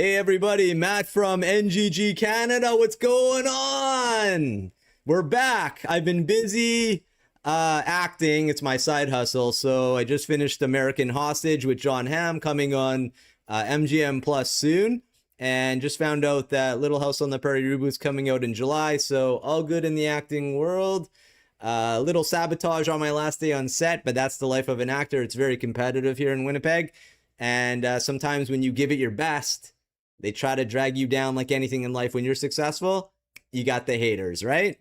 Hey everybody, Matt from NGG Canada. What's going on? We're back. I've been busy acting. It's my side hustle. So I just finished American Hostage with John Hamm, coming on MGM Plus soon. And just found out that Little House on the Prairie reboot is coming out in July. So all good in the acting world. Little sabotage on my last day on set, but that's the life of an actor. It's very competitive here in Winnipeg. And sometimes when you give it your best, they try to drag you down like anything in life. When you're successful, you got the haters, right?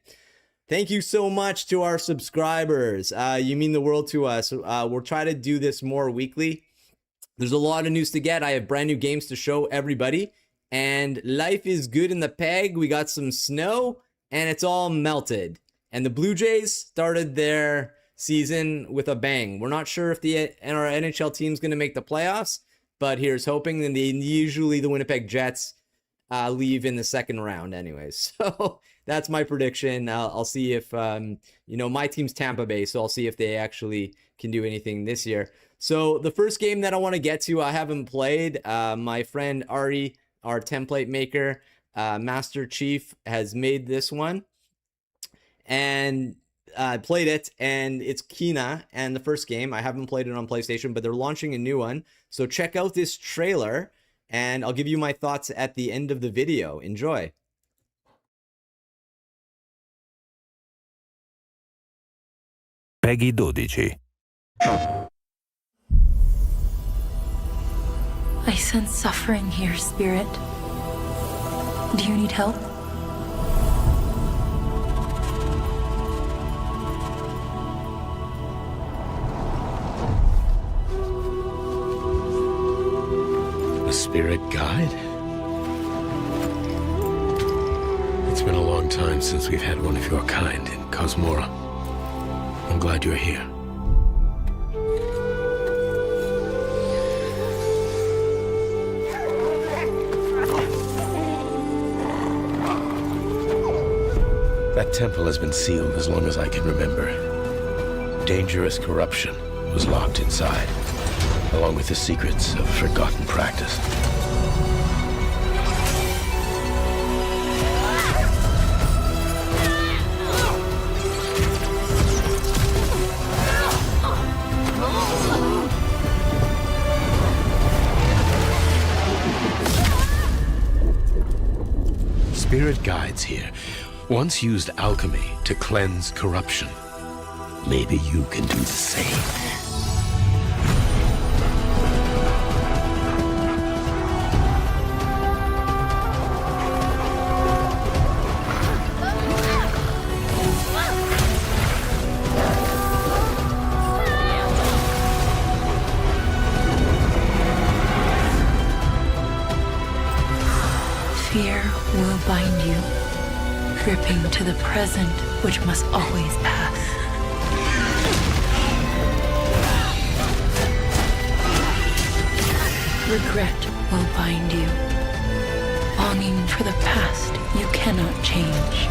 Thank you so much to our subscribers. You mean the world to us. We'll try to do this more weekly. There's a lot of news to get. I have brand new games to show everybody. And life is good in the peg. We got some snow and it's all melted. And the Blue Jays started their season with a bang. We're not sure if our NHL team's going to make the playoffs, but here's hoping. And usually the Winnipeg Jets leave in the second round anyways. So that's my prediction. I'll see if, my team's Tampa Bay, so I'll see if they actually can do anything this year. So the first game that I want to get to, I haven't played. My friend Ari, our template maker, Master Chief, has made this one. And I played it, and it's Kina and the first game. I haven't played it on PlayStation, but they're launching a new one. So check out this trailer, and I'll give you my thoughts at the end of the video. Enjoy. Peggy 12. I sense suffering here, Spirit. Do you need help? A spirit guide? It's been a long time since we've had one of your kind in Cosmora. I'm glad you're here. That temple has been sealed as long as I can remember. Dangerous corruption was locked inside, along with the secrets of forgotten practice. Spirit guides here once used alchemy to cleanse corruption. Maybe you can do the same. Fear will bind you, gripping to the present, which must always pass. Regret will bind you, longing for the past you cannot change.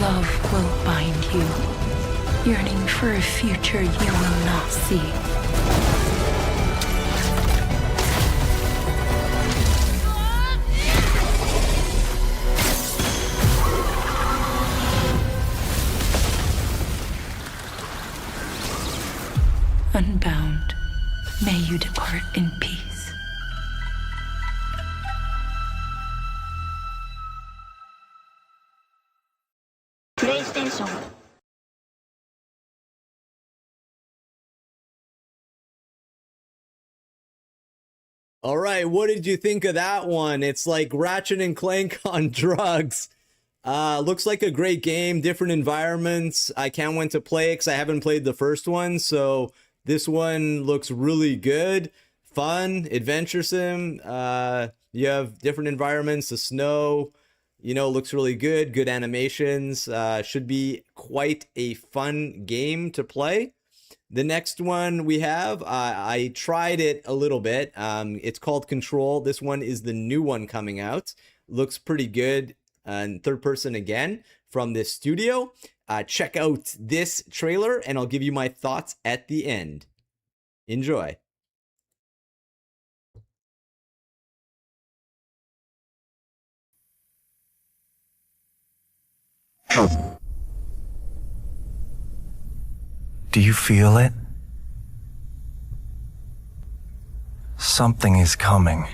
Love will bind you, yearning for a future you will not see. Unbound, may you depart in peace. PlayStation. All right, what did you think of that one? It's like Ratchet and Clank on drugs. Looks like a great game, different environments. I can't wait to play it because I haven't played the first one, so this one looks really good, fun, adventuresome. You have different environments, the snow, looks really good, good animations. Should be quite a fun game to play. The next one we have, I tried it a little bit. It's called Control. This one is the new one coming out. Looks pretty good. And third person again from this studio. check out this trailer, and I'll give you my thoughts at the end. Enjoy. Do you feel it? Something is coming.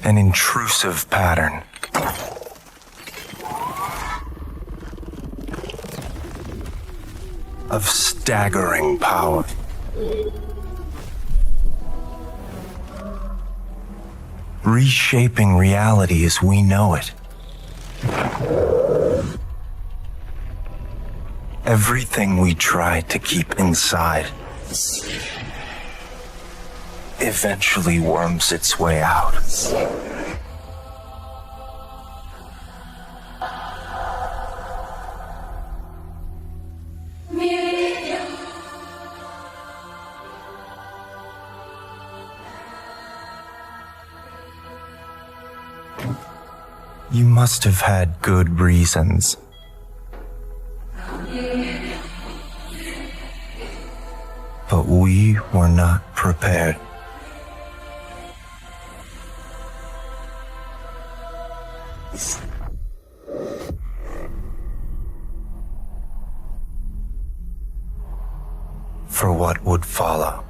An intrusive pattern. Of staggering power. Reshaping reality as we know it. Everything we try to keep inside eventually worms its way out. You must have had good reasons. But we were not prepared. For what would follow.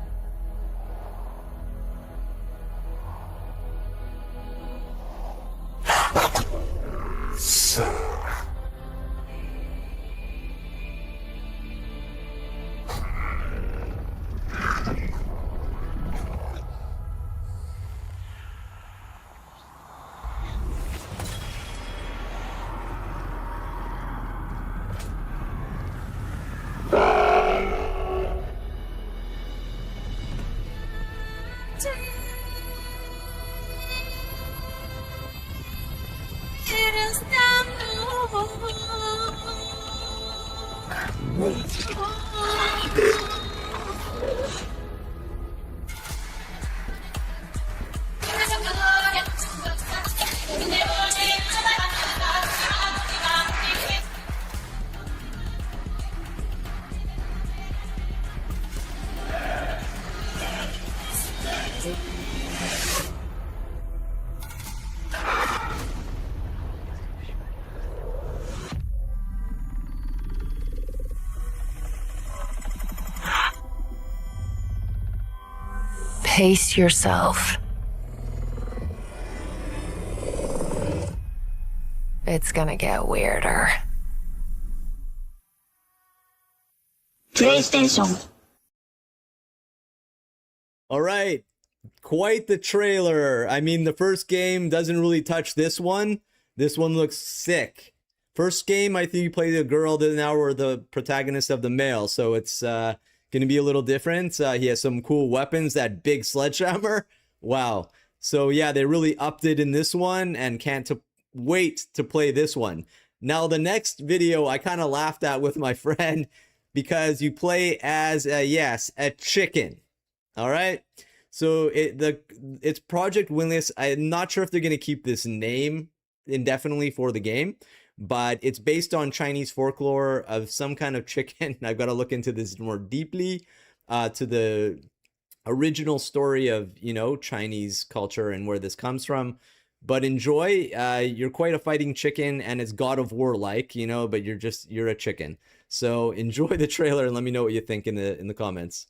Pace yourself. It's gonna get weirder. PlayStation. All right, quite the trailer. I mean, the first game doesn't really touch this one. This one looks sick. First game, I think you played a girl, now we're the protagonist of the male, so it's going to be a little different. He has some cool weapons, that big sledgehammer. Wow. So yeah, they really upped it in this one, and can't wait to play this one. Now, the next video I kind of laughed at with my friend because you play as, a chicken. All right. So it's Project Windless. I'm not sure if they're going to keep this name indefinitely for the game, but it's based on Chinese folklore of some kind of chicken. I've got to look into this more deeply, to the original story of, Chinese culture and where this comes from. But enjoy. You're quite a fighting chicken, and it's God of War like, but you're a chicken. So enjoy the trailer and let me know what you think in the comments.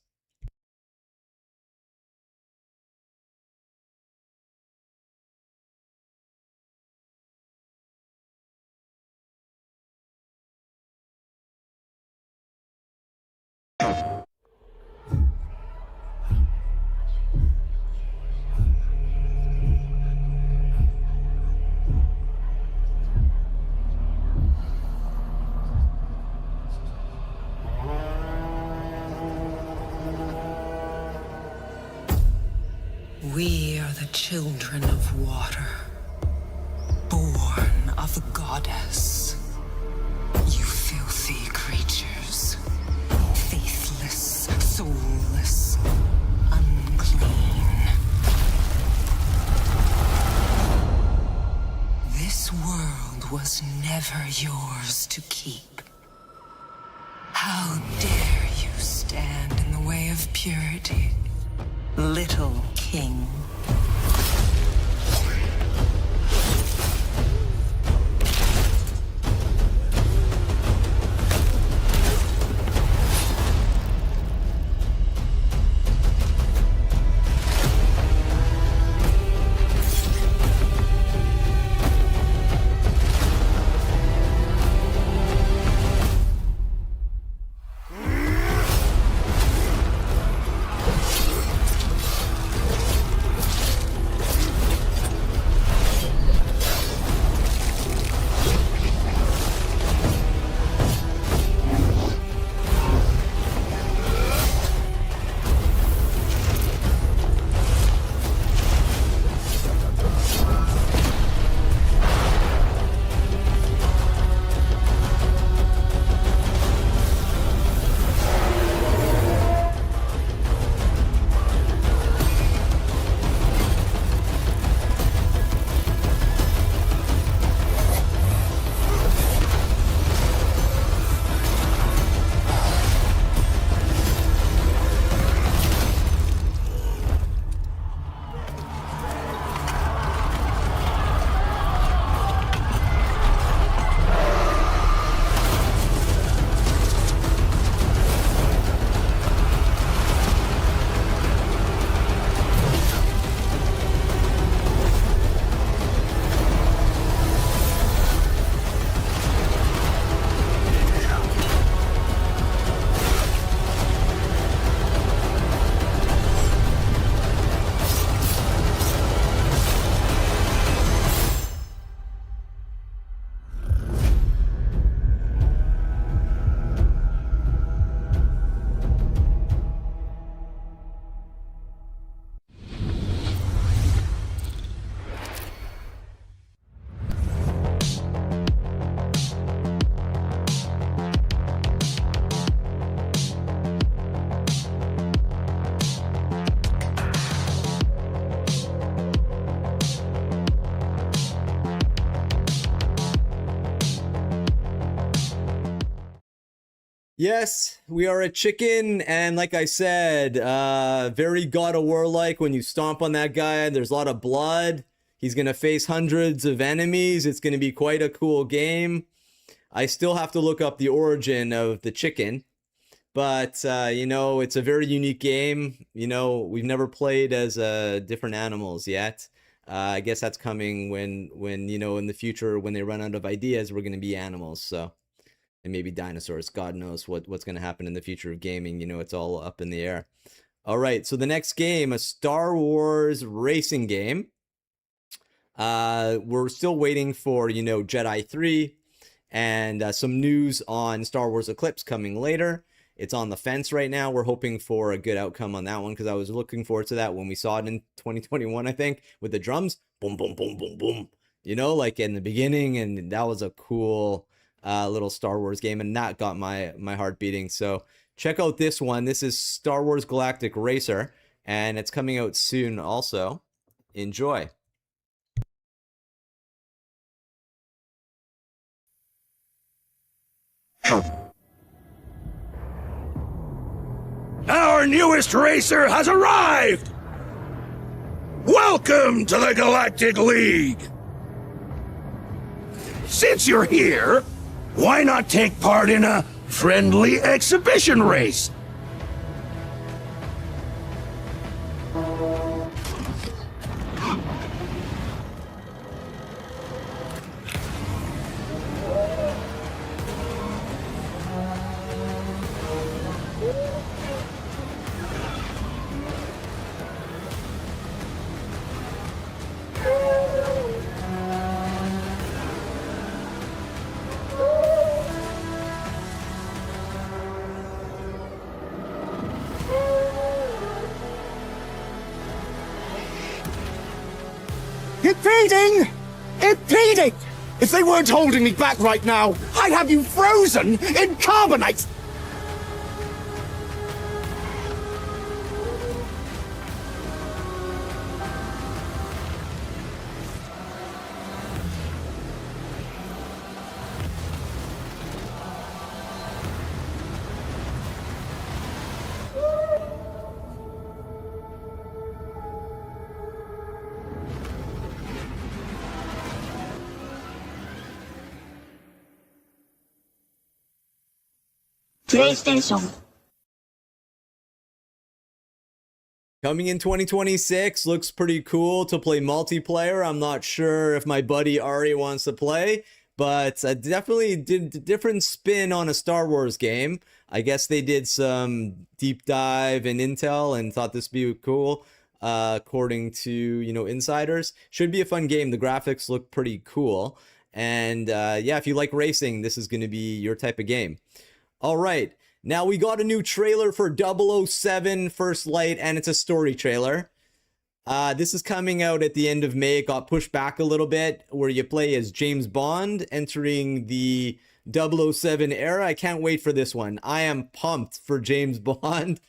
We are the children of water, born of the goddess. never yours to keep. How dare you stand in the way of purity, little king? Yes, we are a chicken, and like I said, very God of War like. When you stomp on that guy, there's a lot of blood. He's gonna face hundreds of enemies. It's gonna be quite a cool game. I still have to look up the origin of the chicken, but you know, it's a very unique game. You know, we've never played as different animals yet. I guess that's coming when you know, in the future, when they run out of ideas, we're gonna be animals. So. And maybe dinosaurs. God knows what's going to happen in the future of gaming. You know, it's all up in the air. All right, so the next game, a Star Wars racing game. We're still waiting for, you know, Jedi 3 and some news on Star Wars Eclipse coming later. It's on the fence right now. We're hoping for a good outcome on that one because I was looking forward to that when we saw it in 2021, I think, with the drums. Boom, boom, boom, boom, boom. You know, like in the beginning, and that was a cool... little Star Wars game, and that got my heart beating. So check out this one. This is Star Wars Galactic Racer, and it's coming out soon also. Enjoy. Our newest racer has arrived! Welcome to the Galactic League! Since you're here, why not take part in a friendly exhibition race? Impeding! Impeding! If they weren't holding me back right now, I'd have you frozen in carbonite! プレイステーション Coming in 2026, looks pretty cool to play multiplayer. I'm not sure if my buddy Ari wants to play, but I definitely did a different spin on a Star Wars game. I guess they did some deep dive and intel and thought this would be cool, according to, you know, insiders. Should be a fun game. The graphics look pretty cool. And yeah, if you like racing, this is going to be your type of game. All right. Now we got a new trailer for 007 First Light, and it's a story trailer. This is coming out at the end of May. It got pushed back a little bit, where you play as James Bond entering the 007 era. I can't wait for this one. I am pumped for James Bond.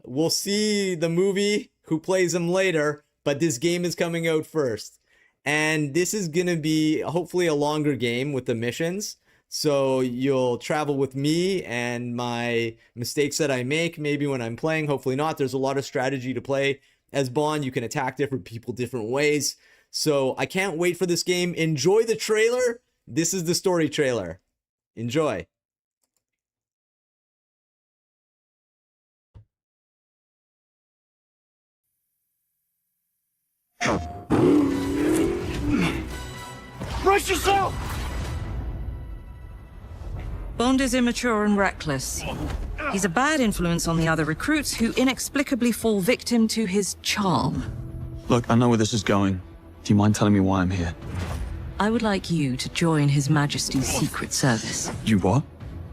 We'll see the movie, who plays him later, but this game is coming out first. And this is going to be hopefully a longer game with the missions. So you'll travel with me and my mistakes that I make, maybe when I'm playing, hopefully not. There's a lot of strategy to play as Bond. You can attack different people different ways. So I can't wait for this game. Enjoy the trailer. This is the story trailer. Enjoy. Brace yourself! Bond is immature and reckless. He's a bad influence on the other recruits who inexplicably fall victim to his charm. Look, I know where this is going. Do you mind telling me why I'm here? I would like you to join His Majesty's Secret Service. You what?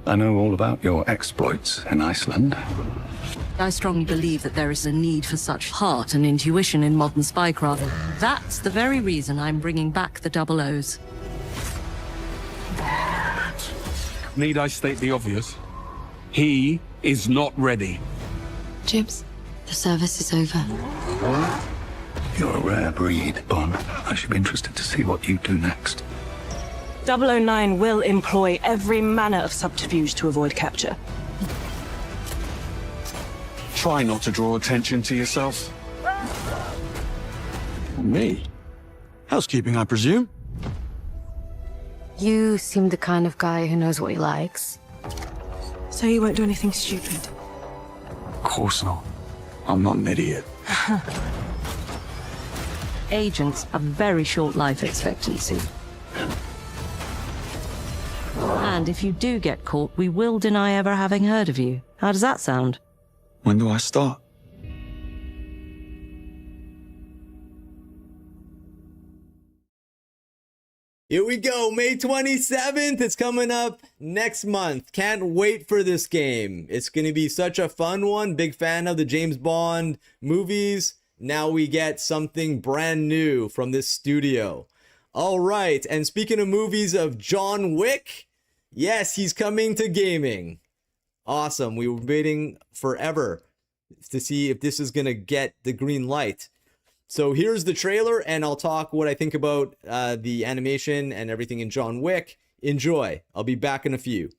I know all about your exploits in Iceland. I strongly believe that there is a need for such heart and intuition in modern spycraft. That's the very reason I'm bringing back the Double O's. Need I state the obvious? He is not ready. Jibs, the service is over. You're a rare breed, Bond. I should be interested to see what you do next. 009 will employ every manner of subterfuge to avoid capture. Try not to draw attention to yourself. Me? Housekeeping, I presume? You seem the kind of guy who knows what he likes. So you won't do anything stupid? Of course not. I'm not an idiot. Agents have very short life expectancy. And if you do get caught, we will deny ever having heard of you. How does that sound? When do I start? Here we go, May 27th. It's coming up next month. Can't wait for this game. It's going to be such a fun one. Big fan of the James Bond movies. Now we get something brand new from this studio. All right, and speaking of movies of John Wick, yes, he's coming to gaming. Awesome. We were waiting forever to see if this is going to get the green light. So here's the trailer, and I'll talk what I think about the animation and everything in John Wick. Enjoy. I'll be back in a few.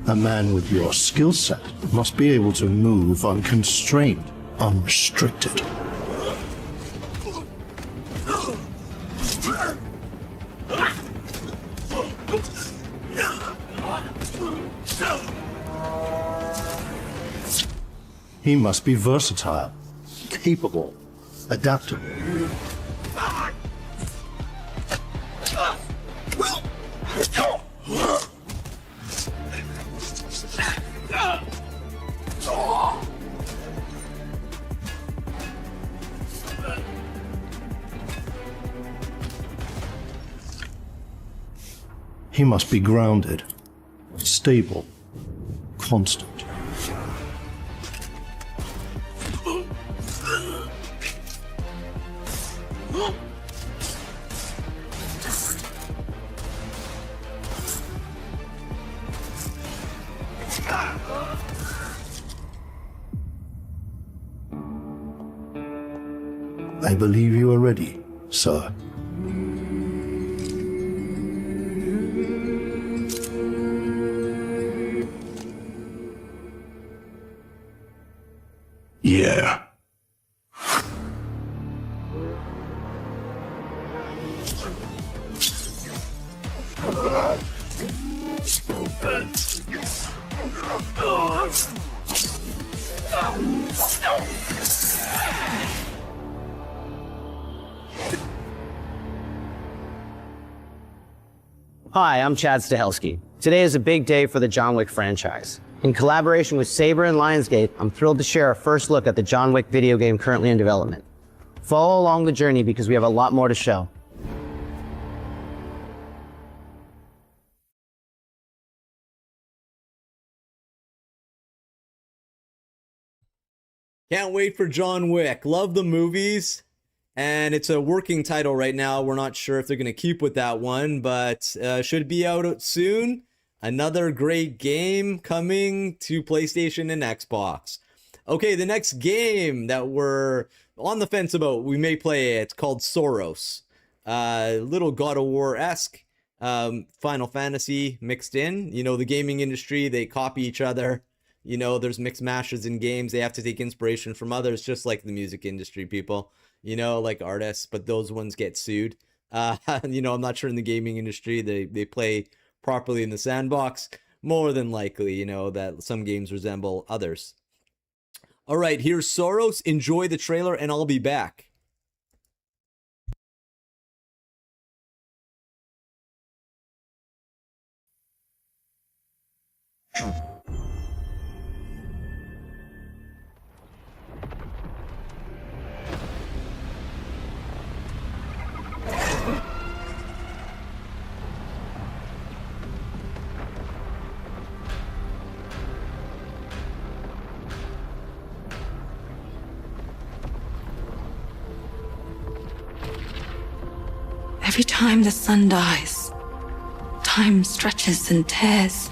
A man with your skill set must be able to move unconstrained, unrestricted. He must be versatile, capable, adaptable. He must be grounded, stable, constant. I believe you are ready, sir. Hi, I'm Chad Stahelski. Today is a big day for the John Wick franchise. In collaboration with Saber and Lionsgate, I'm thrilled to share a first look at the John Wick video game currently in development. Follow along the journey because we have a lot more to show. Can't wait for John Wick. Love the movies. And it's a working title right now. We're not sure if they're going to keep with that one, but should be out soon. Another great game coming to PlayStation and Xbox. Okay, the next game that we're on the fence about, we may play it, it's called Soros. Little God of War-esque, Final Fantasy mixed in. You know, the gaming industry, they copy each other. You know, there's mixed mashes in games. They have to take inspiration from others, just like the music industry, people. You know, like artists, but those ones get sued. You know, I'm not sure in the gaming industry they play properly in the sandbox. More than likely, you know, that some games resemble others. All right, here's Soros. Enjoy the trailer, and I'll be back. Every time the sun dies, time stretches and tears.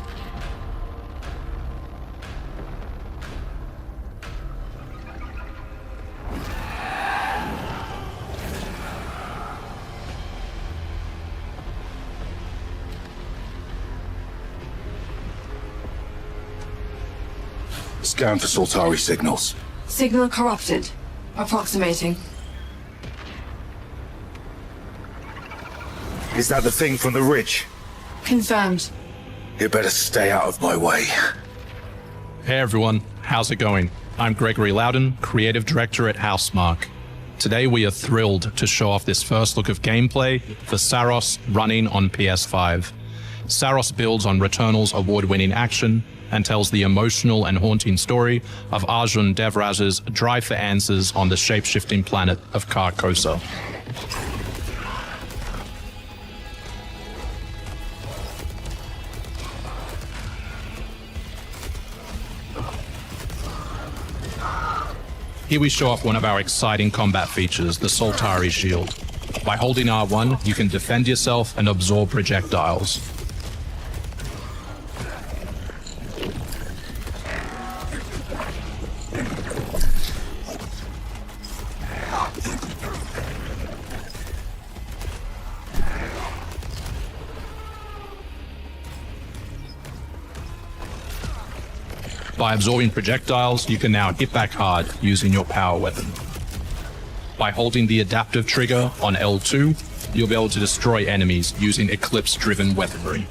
Scan for Soltari signals. Signal corrupted. Approximating. Is that the thing from the ridge? Confirmed. You better stay out of my way. Hey everyone, how's it going? I'm Gregory Loudon, Creative Director at Housemarque. Today we are thrilled to show off this first look of gameplay for Saros running on PS5. Saros builds on Returnal's award-winning action and tells the emotional and haunting story of Arjun Devraj's drive for answers on the shape-shifting planet of Carcosa. Here we show off one of our exciting combat features, the Soltari Shield. By holding R1, you can defend yourself and absorb projectiles. By absorbing projectiles, you can now hit back hard using your power weapon. By holding the adaptive trigger on L2, you'll be able to destroy enemies using Eclipse-driven weaponry.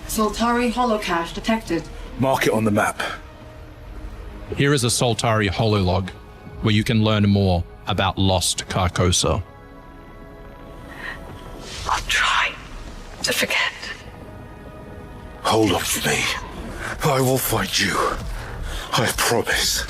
Soltari holocache detected. Mark it on the map. Here is a Soltari hololog, where you can learn more about lost Carcosa. I'll try to forget. Hold on for me. I will find you. I promise.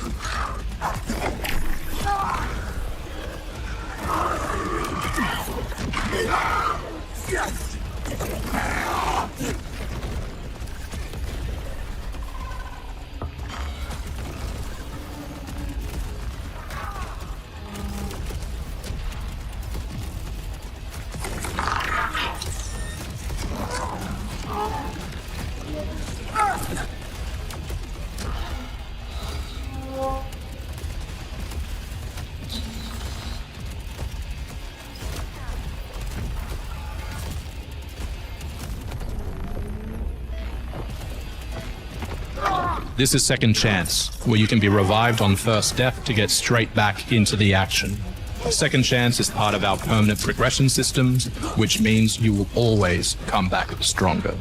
This is Second Chance, where you can be revived on first death to get straight back into the action. Second Chance is part of our permanent progression systems, which means you will always come back stronger.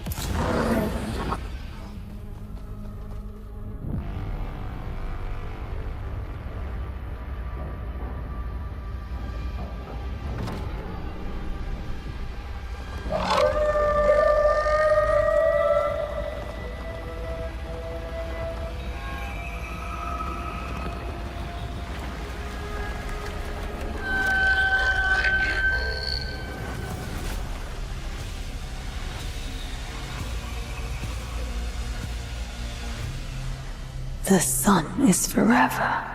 The sun is forever.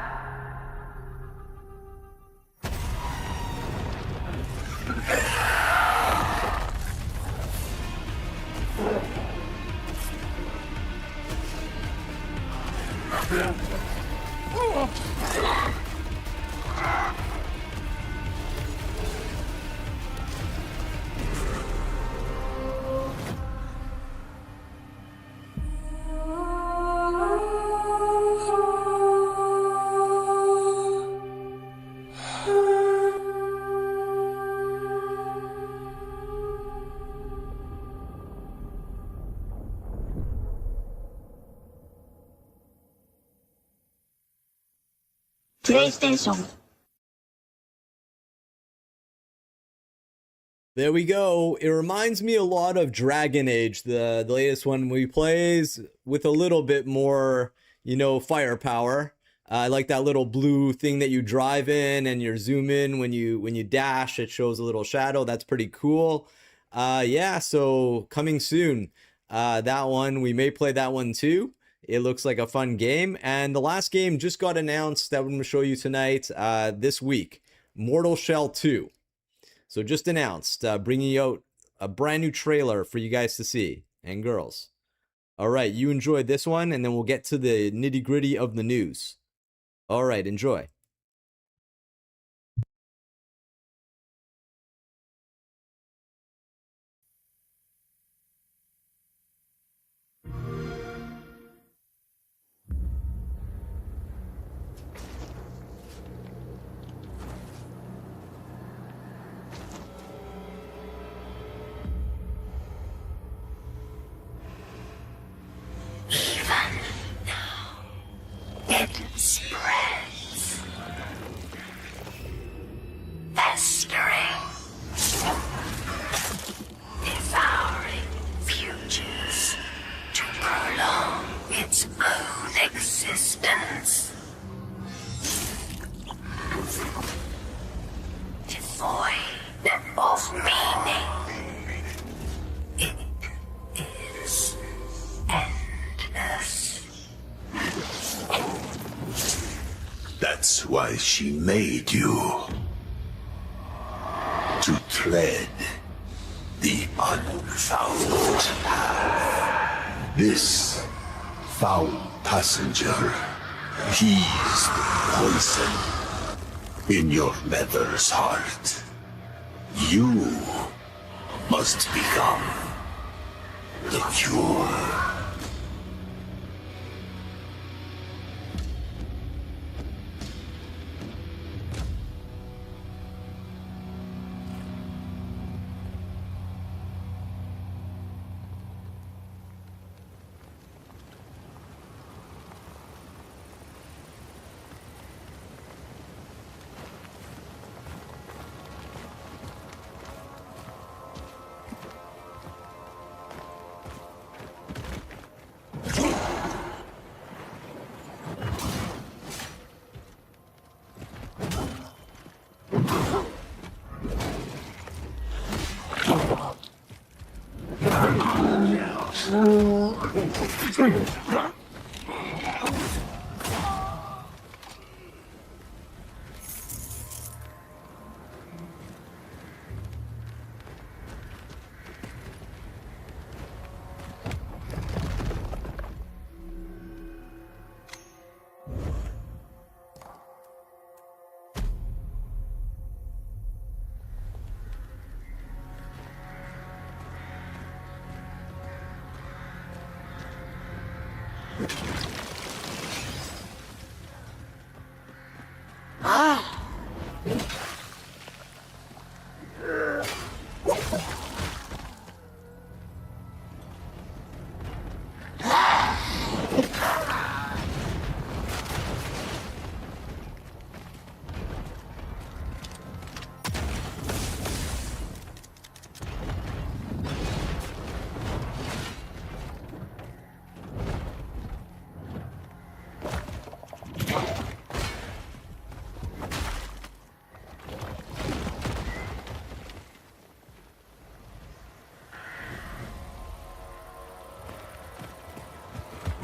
PlayStation. There we go. It reminds me a lot of Dragon Age, the latest one we plays, with a little bit more, you know, firepower. I like that little blue thing that you drive in and you zoom in when you dash. It shows a little shadow. That's pretty cool. Yeah, so coming soon. That one, we may play that one too. It looks like a fun game. And the last game just got announced that I'm going to show you tonight, this week. Mortal Shell 2. So just announced, bringing out a brand new trailer for you guys to see. And girls. All right, you enjoyed this one, and then we'll get to the nitty-gritty of the news. All right, enjoy. It spreads, festering, devouring futures to prolong its own existence. Devoid of meaning, it is endless. That's why she made you. To tread the unfound path. This foul passenger, he's the poison in your mother's heart. You must become the cure.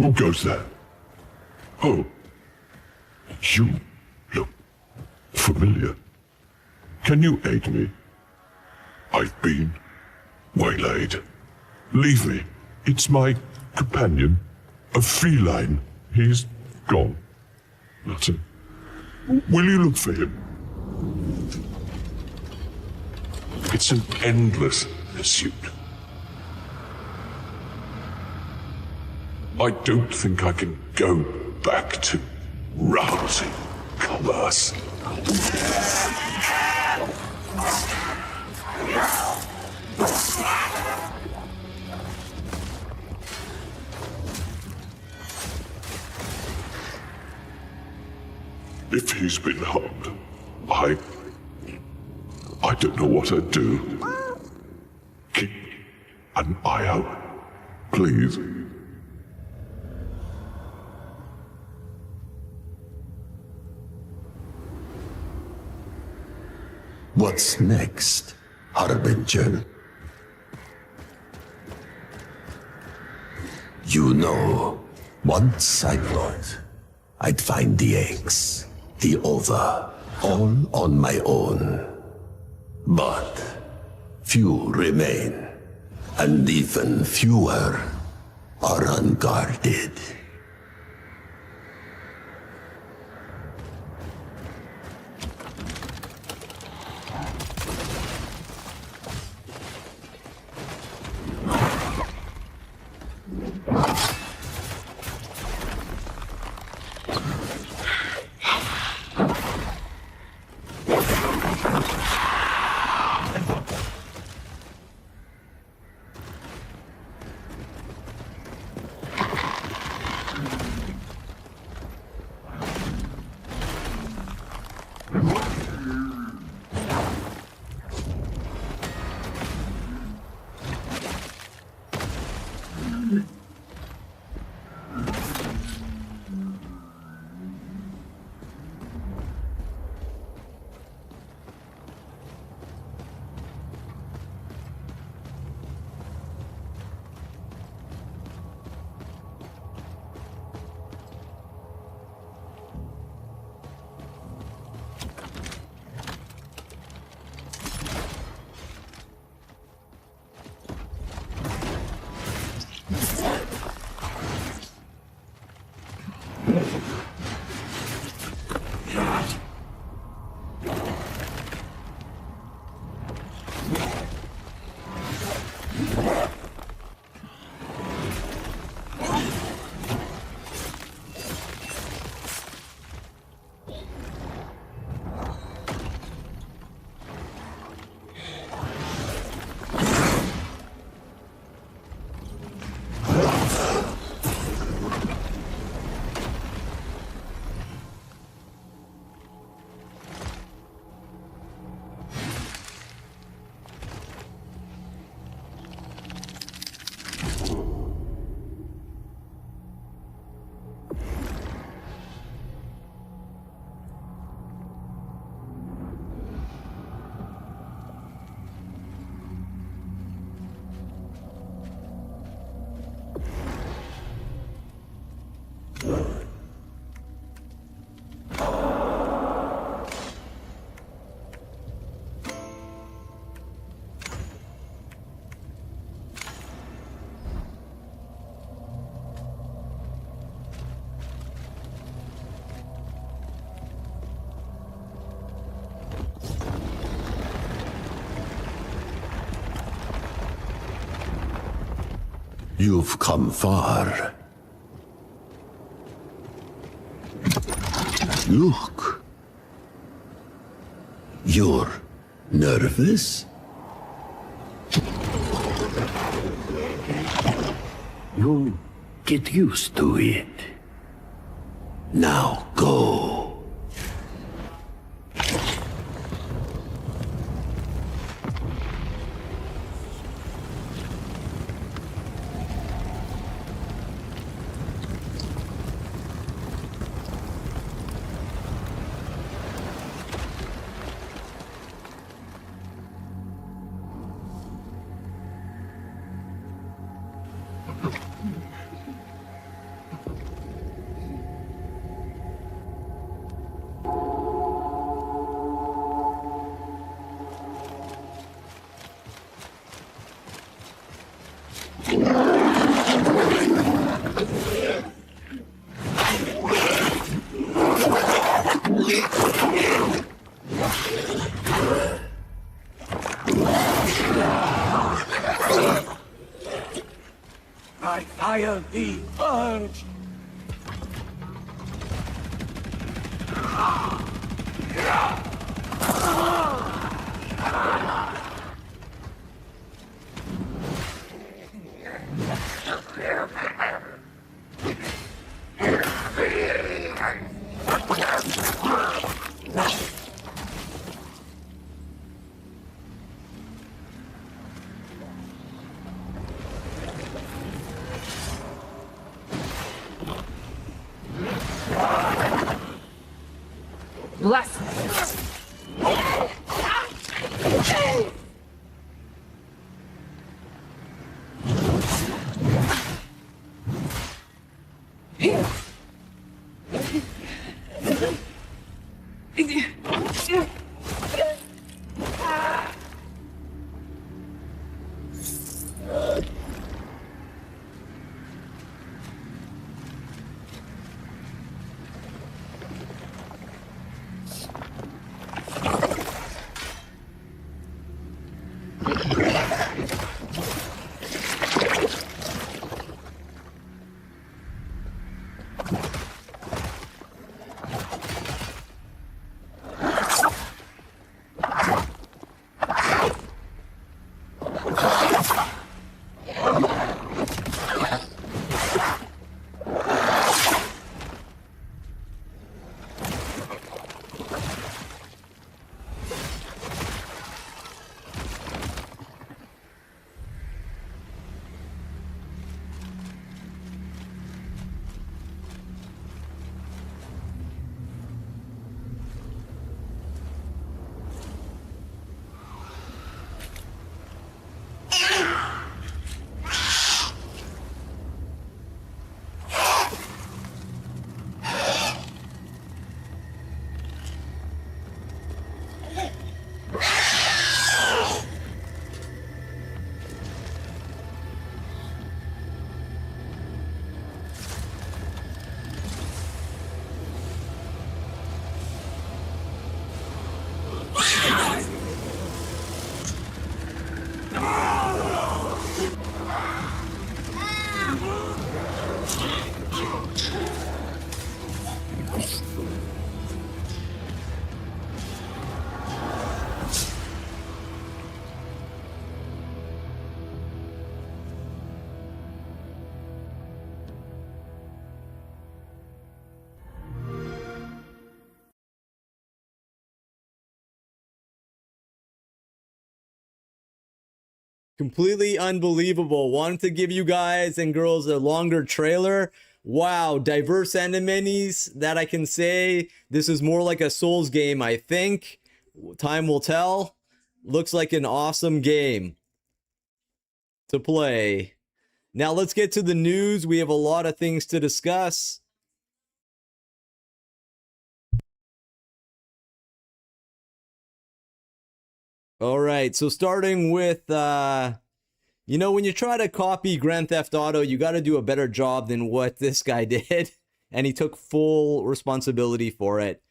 Who goes there? Oh, you look familiar. Can you aid me? I've been waylaid. Leave me. It's my companion. A feline. He's gone. That's it. Will you look for him? It's an endless pursuit. I don't think I can go back to rousing commerce. If he's been harmed, I don't know what I'd do. Keep an eye out, please. What's next, Harbinger? You know, once I thought I'd find the eggs, the ova, all on my own. But few remain, and even fewer are unguarded. You've come far. Look. You're nervous? You'll get used to it. Now go. Inspire the urge. Bless. Completely unbelievable. Wanted to give you guys and girls a longer trailer. Wow, diverse enemies that I can say. This is more like a Souls game, I think. Time will tell. Looks like an awesome game to play. Now let's get to the news. We have a lot of things to discuss. All right, so starting with, you know, when you try to copy Grand Theft Auto, you got to do a better job than what this guy did. And he took full responsibility for it.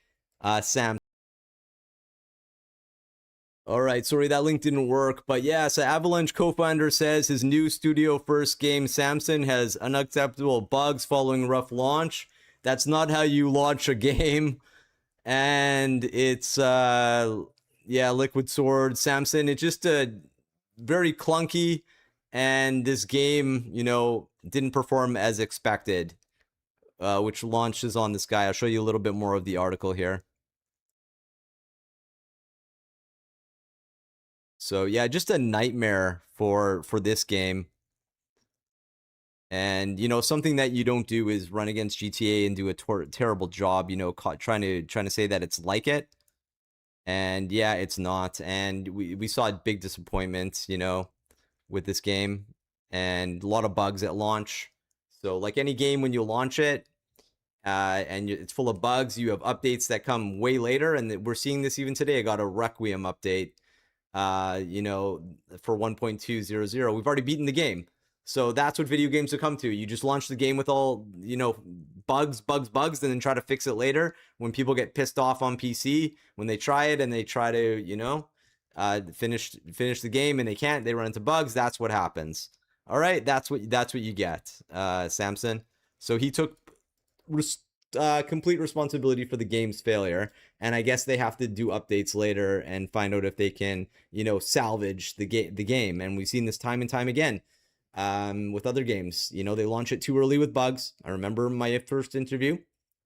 Sam. All right, sorry, that link didn't work. But yeah, so Avalanche co-founder says his new studio first game, Samson, has unacceptable bugs following rough launch. That's not how you launch a game. And it's, yeah, Liquid Sword, Samson. It's just very clunky. And this game, you know, didn't perform as expected, which launches on this guy. I'll show you a little bit more of the article here. So yeah, just a nightmare for this game. And you know, something that you don't do is run against GTA and do a terrible job. You know, trying to say that it's like it. And yeah, it's not. And we saw a big disappointment, you know, with this game, and a lot of bugs at launch. So like any game, when you launch it, and it's full of bugs, you have updates that come way later. And we're seeing this even today. I got a Requiem update, you know, for 1.200. We've already beaten the game. So that's what video games have come to. You just launch the game with all, you know, bugs, and then try to fix it later when people get pissed off on PC, when they try it and they try to, you know, finish the game and they can't, they run into bugs. That's what happens. All right, that's what you get, Samson. So he took complete responsibility for the game's failure, and I guess they have to do updates later and find out if they can, salvage the game. And we've seen this time and time again with other games. They launch it too early with bugs. I remember my first interview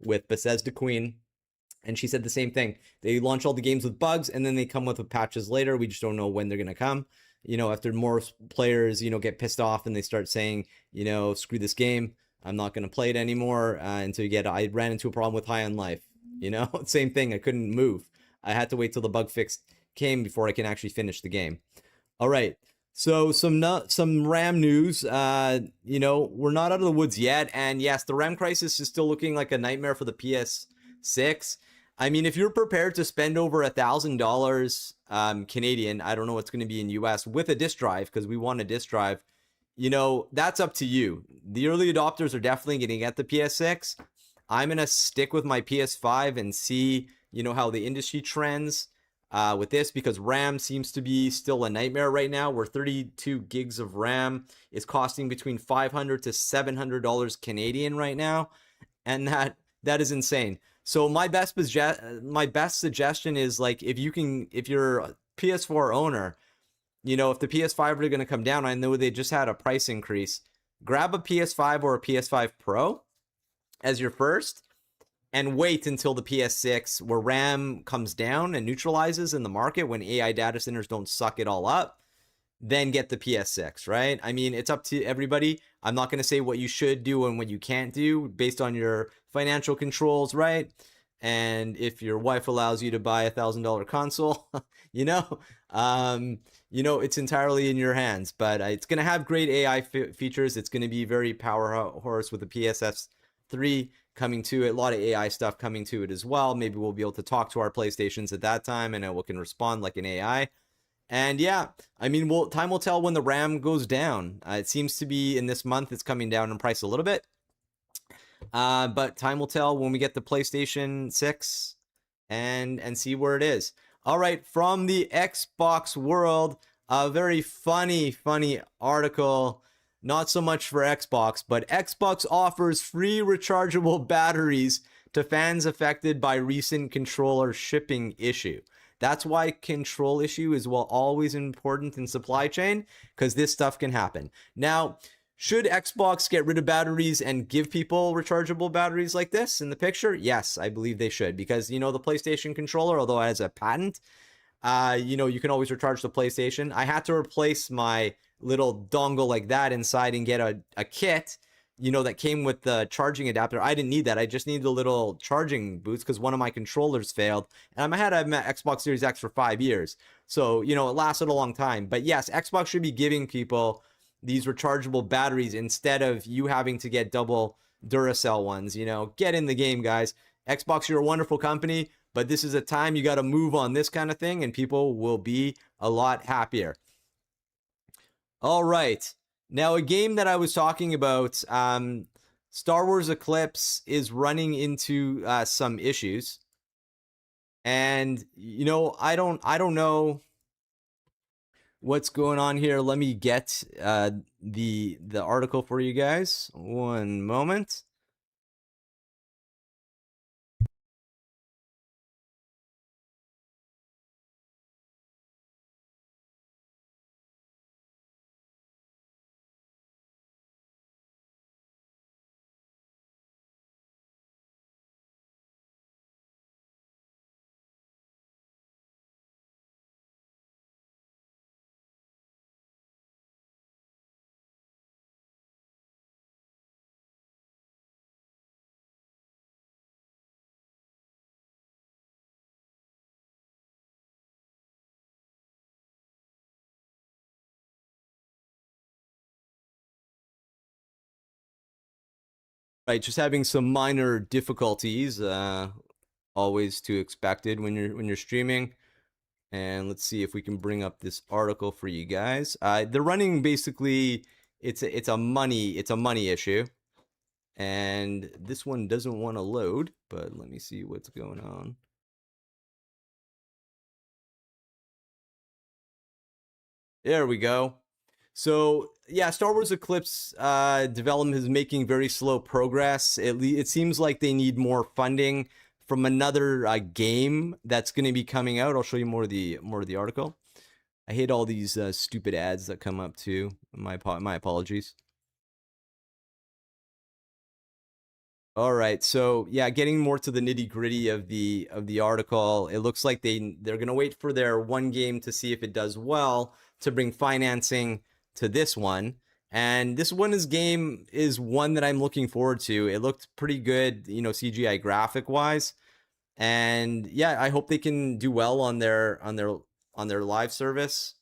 with Bethesda Queen, and she said the same thing. They launch all the games with bugs, and then they come with patches later. We just don't know when they're gonna come. After more players, get pissed off and they start saying, screw this game, I'm not going to play it anymore. Until I ran into a problem with High on Life, same thing. I couldn't move. I had to wait till the bug fix came before I can actually finish the game. All right. So some RAM news, we're not out of the woods yet. And yes, the RAM crisis is still looking like a nightmare for the PS6. I mean, if you're prepared to spend over $1,000 Canadian, I don't know what's going to be in US, with a disk drive, because we want a disk drive, that's up to you. The early adopters are definitely going to get the PS6. I'm going to stick with my PS5 and see, how the industry trends with this, because RAM seems to be still a nightmare right now, where 32 gigs of RAM is costing between $500 to $700 Canadian right now. And that is insane. So my best suggestion is, like, if you're a PS4 owner, if the PS5 are going to come down, I know they just had a price increase. Grab a PS5 or a PS5 Pro as your first, and wait until the PS6, where RAM comes down and neutralizes in the market when AI data centers don't suck it all up. Then get the PS6, right? I mean, it's up to everybody. I'm not going to say what you should do and what you can't do based on your financial controls, right? And if your wife allows you to buy $1,000 console, it's entirely in your hands. But it's going to have great AI features. It's going to be very powerhouse with the PSS3 coming to it. A lot of AI stuff coming to it as well. Maybe we'll be able to talk to our PlayStations at that time, and it can respond like an AI. And yeah, I mean, time will tell when the RAM goes down. It seems to be in this month, it's coming down in price a little bit. But time will tell when we get the PlayStation 6 and see where it is. All right, from the Xbox world, a very funny article. Not so much for Xbox, but Xbox offers free rechargeable batteries to fans affected by recent controller shipping issue. That's why control issue is always important in supply chain, because this stuff can happen. Now, should Xbox get rid of batteries and give people rechargeable batteries like this in the picture? Yes, I believe they should, because, the PlayStation controller, although it has a patent, you can always recharge the PlayStation. I had to replace my little dongle like that inside and get a kit, that came with the charging adapter. I didn't need that. I just needed a little charging boost because one of my controllers failed. And I had an Xbox Series X for 5 years. So, it lasted a long time. But yes, Xbox should be giving people these rechargeable batteries instead of you having to get double Duracell ones. Get in the game, guys. Xbox, you're a wonderful company, but this is a time you got to move on this kind of thing, and people will be a lot happier. All right. Now, a game that I was talking about, Star Wars Eclipse is running into some issues. And, I don't know what's going on here. Let me get the article for you guys. One moment. Right, just having some minor difficulties, always to expected when you're streaming. And let's see if we can bring up this article for you guys. They're running basically, it's a money issue, and this one doesn't want to load. But let me see what's going on. There we go. So yeah, Star Wars Eclipse development is making very slow progress. It seems like they need more funding from another game that's going to be coming out. I'll show you more of the article. I hate all these stupid ads that come up too. My apologies. All right, so yeah, getting more to the nitty gritty of the article. It looks like they're gonna wait for their one game to see if it does well to bring financing to this one. And this game is one that I'm looking forward to. It looked pretty good, you know, CGI graphic wise. And yeah, I hope they can do well on their live service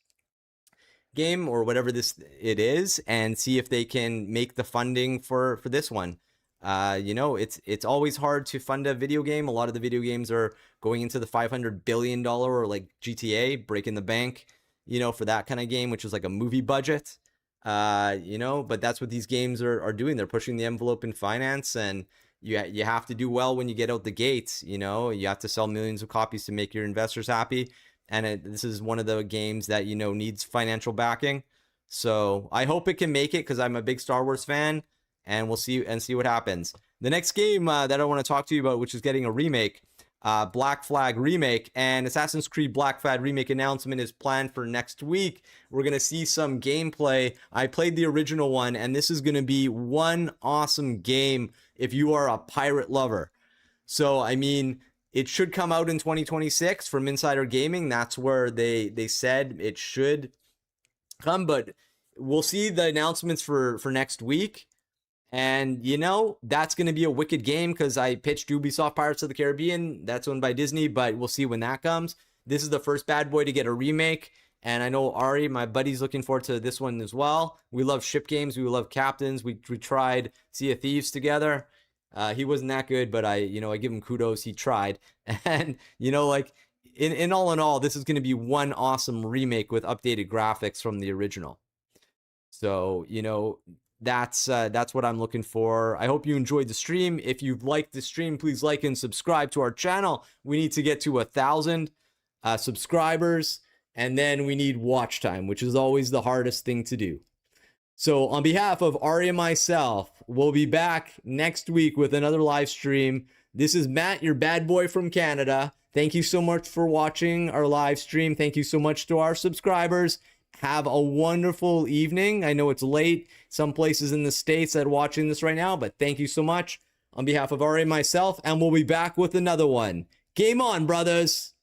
game or whatever it is, and see if they can make the funding for this one. You know, it's always hard to fund a video game. A lot of the video games are going into the $500 billion, or like GTA, breaking the bank, you know, for that kind of game, which is like a movie budget. You know, but that's what these games are doing. They're pushing the envelope in finance, and you have to do well when you get out the gates. You know, you have to sell millions of copies to make your investors happy. And this is one of the games that, you know, needs financial backing. So I hope it can make it, because I'm a big Star Wars fan, and we'll see what happens. The next game that I want to talk to you about, which is getting a remake, Black Flag remake, and Assassin's Creed Black Flag remake announcement is planned for next week. We're going to see some gameplay. I played the original one, and this is going to be one awesome game if you are a pirate lover. So, I mean, it should come out in 2026 from Insider Gaming. That's where they said it should come, but we'll see the announcements for next week. And, you know, that's going to be a wicked game, because I pitched Ubisoft Pirates of the Caribbean. That's owned by Disney, but we'll see when that comes. This is the first bad boy to get a remake. And I know Ari, my buddy's looking forward to this one as well. We love ship games. We love captains. We tried Sea of Thieves together. He wasn't that good, but I give him kudos. He tried. And, you know, like in all, this is going to be one awesome remake with updated graphics from the original. So, you know, that's what I'm looking for. I hope you enjoyed the stream. If you've liked the stream, please like and subscribe to our channel. We need to get to 1,000 subscribers, and then we need watch time, which is always the hardest thing to do. So on behalf of Ari and myself, we'll be back next week with another live stream. This is Matt, your bad boy from Canada. Thank you so much for watching our live stream. Thank you so much to our subscribers. Have a wonderful evening. I know it's late, some places in the States that are watching this right now, but thank you so much on behalf of Ari and myself, and we'll be back with another one. Game on, brothers.